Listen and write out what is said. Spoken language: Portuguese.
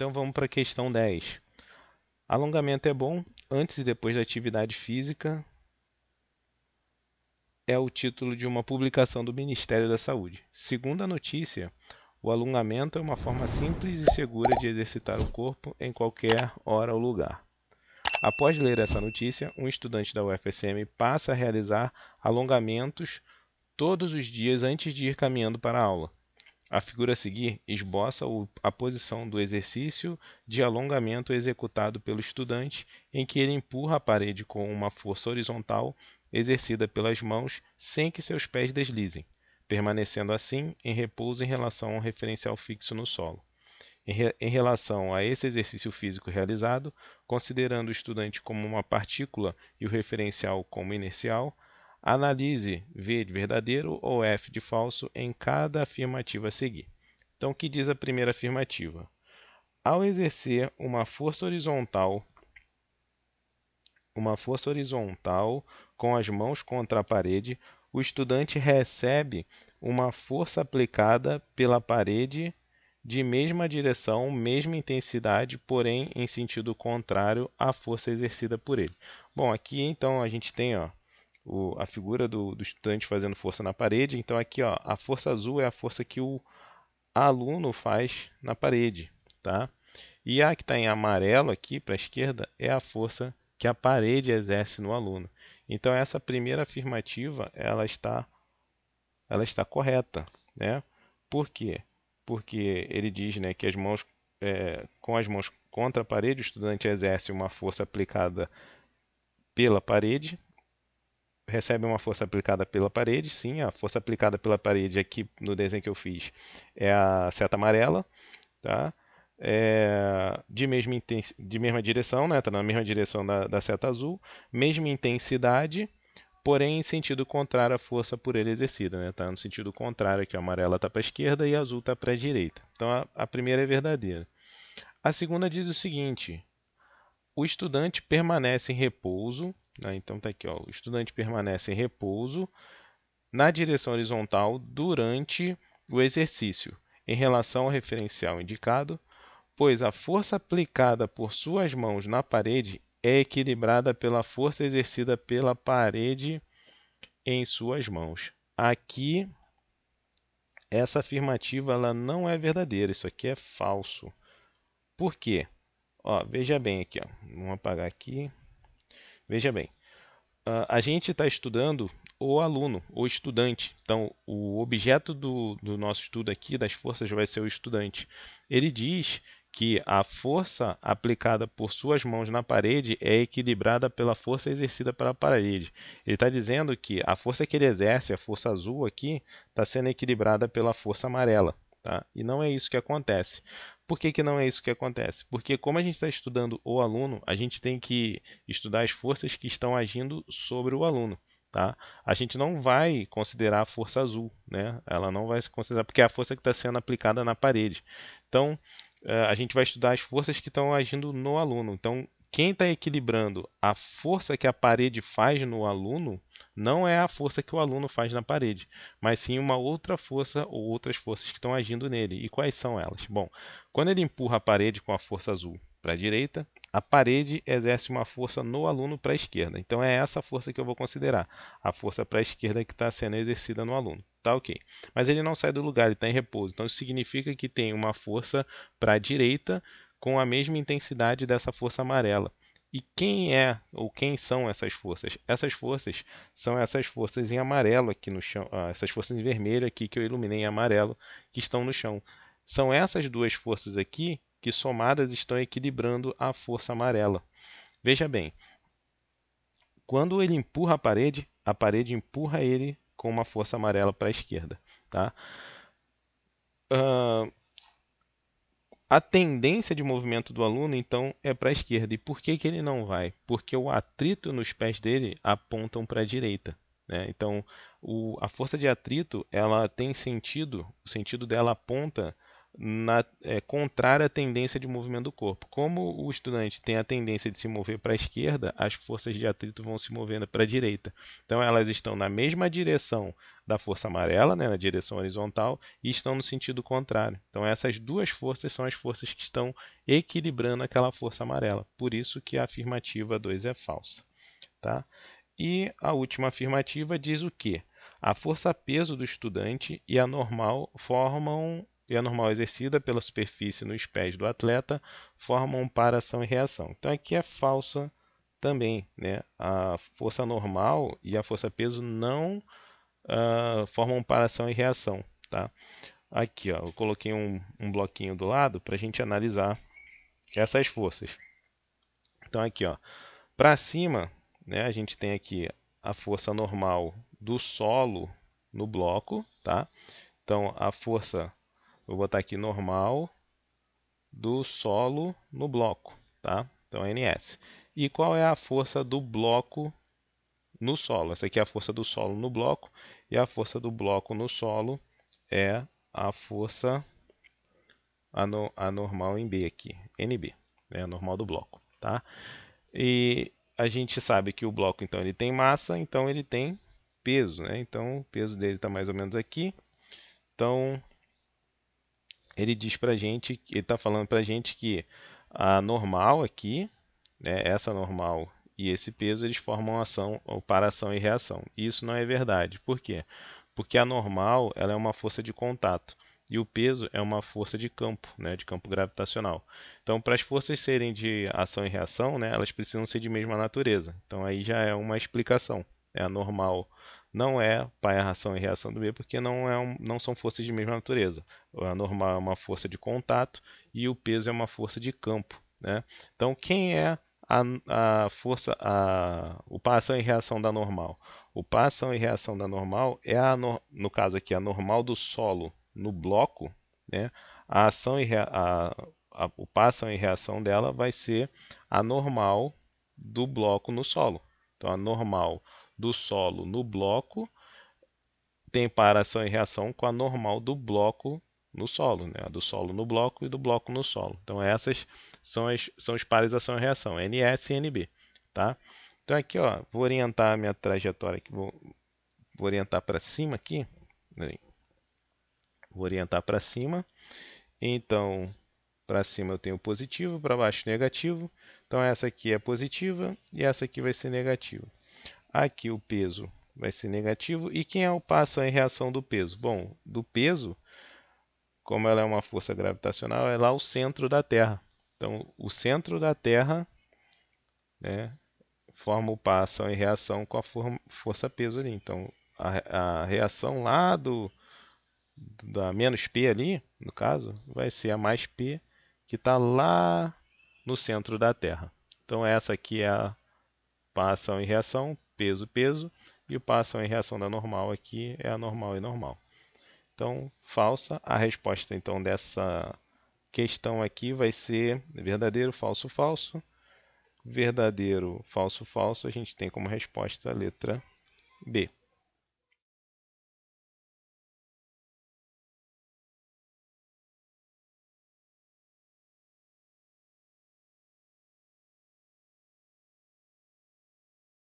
Então vamos para a questão 10. Alongamento é bom antes e depois da atividade física é o título de uma publicação do Ministério da Saúde. Segundo a notícia, o alongamento é uma forma simples e segura de exercitar o corpo em qualquer hora ou lugar. Após ler essa notícia, um estudante da UFSM passa a realizar alongamentos todos os dias antes de ir caminhando para a aula. A figura a seguir esboça a posição do exercício de alongamento executado pelo estudante, em que ele empurra a parede com uma força horizontal exercida pelas mãos sem que seus pés deslizem, permanecendo assim em repouso em relação a um referencial fixo no solo. Em relação a esse exercício físico realizado, considerando o estudante como uma partícula e o referencial como inercial, analise V de verdadeiro ou F de falso em cada afirmativa a seguir. Então, o que diz a primeira afirmativa? Ao exercer uma força horizontal com as mãos contra a parede, o estudante recebe uma força aplicada pela parede de mesma direção, mesma intensidade, porém em sentido contrário à força exercida por ele. Bom, aqui então a gente tem a figura do estudante fazendo força na parede. Então aqui a força azul é a força que o aluno faz na parede, tá? E a que está em amarelo aqui para a esquerda é a força que a parede exerce no aluno. Então essa primeira afirmativa ela está correta, né? Por quê? Porque ele diz, né, que com as mãos contra a parede, o estudante exerce uma força aplicada pela parede, recebe uma força aplicada pela parede, sim, a força aplicada pela parede aqui no desenho que eu fiz é a seta amarela, tá? De mesma direção, né? Está na mesma direção da seta azul, mesma intensidade, porém em sentido contrário à força por ele exercida, né? Está no sentido contrário, que a amarela está para a esquerda e a azul está para a direita. Então a primeira é verdadeira. A segunda diz o seguinte: o estudante permanece em repouso, né? Então está aqui, o estudante permanece em repouso na direção horizontal durante o exercício, em relação ao referencial indicado, pois a força aplicada por suas mãos na parede é equilibrada pela força exercida pela parede em suas mãos. Aqui, essa afirmativa ela não é verdadeira, isso aqui é falso. Por quê? Veja bem aqui, vamos apagar aqui. Veja bem, a gente está estudando o aluno, o estudante. Então, o objeto do nosso estudo aqui, das forças, vai ser o estudante. Ele diz que a força aplicada por suas mãos na parede é equilibrada pela força exercida pela parede. Ele está dizendo que a força que ele exerce, a força azul aqui, está sendo equilibrada pela força amarela. Tá? E não é isso que acontece. Por que não é isso que acontece? Porque como a gente está estudando o aluno, a gente tem que estudar as forças que estão agindo sobre o aluno. Tá? A gente não vai considerar a força azul, né? Ela não vai se considerar porque é a força que está sendo aplicada na parede. Então, a gente vai estudar as forças que estão agindo no aluno. Então, quem está equilibrando a força que a parede faz no aluno não é a força que o aluno faz na parede, mas sim uma outra força ou outras forças que estão agindo nele. E quais são elas? Bom, quando ele empurra a parede com a força azul para a direita, a parede exerce uma força no aluno para a esquerda. Então é essa força que eu vou considerar, a força para a esquerda que está sendo exercida no aluno. Tá ok. Mas ele não sai do lugar, ele está em repouso. Então isso significa que tem uma força para a direita com a mesma intensidade dessa força amarela. E quem é ou quem são essas forças? Essas forças são essas forças em amarelo aqui no chão, essas forças em vermelho aqui que eu iluminei em amarelo que estão no chão. São essas duas forças aqui que somadas estão equilibrando a força amarela. Veja bem, quando ele empurra a parede empurra ele com uma força amarela para a esquerda. Tá? Ah, a tendência de movimento do aluno, então, é para a esquerda. E por que ele não vai? Porque o atrito nos pés dele apontam para a direita. Né? Então, a força de atrito ela tem sentido, o sentido dela aponta contrária à tendência de movimento do corpo. Como o estudante tem a tendência de se mover para a esquerda, as forças de atrito vão se movendo para a direita. Então elas estão na mesma direção da força amarela, né, na direção horizontal, e estão no sentido contrário. Então essas duas forças são as forças que estão equilibrando aquela força amarela. Por isso que a afirmativa 2 é falsa. Tá? E a última afirmativa diz o quê? A força-peso do estudante e a normal exercida pela superfície nos pés do atleta formam para-ação e reação. Então aqui é falsa também, né? A força normal e a força-peso não formam para-ação e reação, tá? Aqui, ó, eu coloquei um bloquinho do lado para a gente analisar essas forças. Então aqui, ó, para cima, né, a gente tem aqui a força normal do solo no bloco, tá? Então a força, vou botar aqui normal do solo no bloco, tá? Então NS. E qual é a força do bloco no solo? Essa aqui é a força do solo no bloco e a força do bloco no solo é a força anormal em B aqui, NB, né? A normal do bloco, tá? E a gente sabe que o bloco então ele tem massa, então ele tem peso, né? Então o peso dele está mais ou menos aqui. Então ele diz pra gente, ele está falando pra gente que a normal aqui, né, essa normal e esse peso eles formam ação ou para-ação e reação. Isso não é verdade. Por quê? Porque a normal ela é uma força de contato e o peso é uma força de campo, né, de campo gravitacional. Então, para as forças serem de ação e reação, né, elas precisam ser de mesma natureza. Então, aí já é uma explicação. A normal não é para a ação e reação do B porque não são forças de mesma natureza. A normal é uma força de contato e o peso é uma força de campo, né? Então, quem é a força, o par ação e reação da normal? O par ação e reação da normal é no caso aqui a normal do solo no bloco, né? A ação e o par ação e reação dela vai ser a normal do bloco no solo. Então a normal do solo no bloco tem paração e reação com a normal do bloco no solo, né? A do solo no bloco e do bloco no solo. Então essas são os pares ação e reação, NS e NB, tá? Então aqui, ó, vou orientar a minha trajetória aqui, vou orientar para cima aqui, vou orientar para cima. Então, para cima eu tenho positivo, para baixo negativo. Então essa aqui é positiva e essa aqui vai ser negativa. Aqui o peso vai ser negativo. E quem é o passo em reação do peso? Bom, do peso, como ela é uma força gravitacional, é lá o centro da Terra. Então, o centro da Terra, né, forma o passo em reação com a força peso ali. Então, a reação lá da menos P ali, no caso, vai ser a mais P, que está lá no centro da Terra. Então, essa aqui é a ação e reação, peso, peso, e o ação e reação da normal aqui é a normal e normal. Então, falsa. A resposta então dessa questão aqui vai ser verdadeiro, falso, falso. Verdadeiro, falso, falso. A gente tem como resposta a letra B.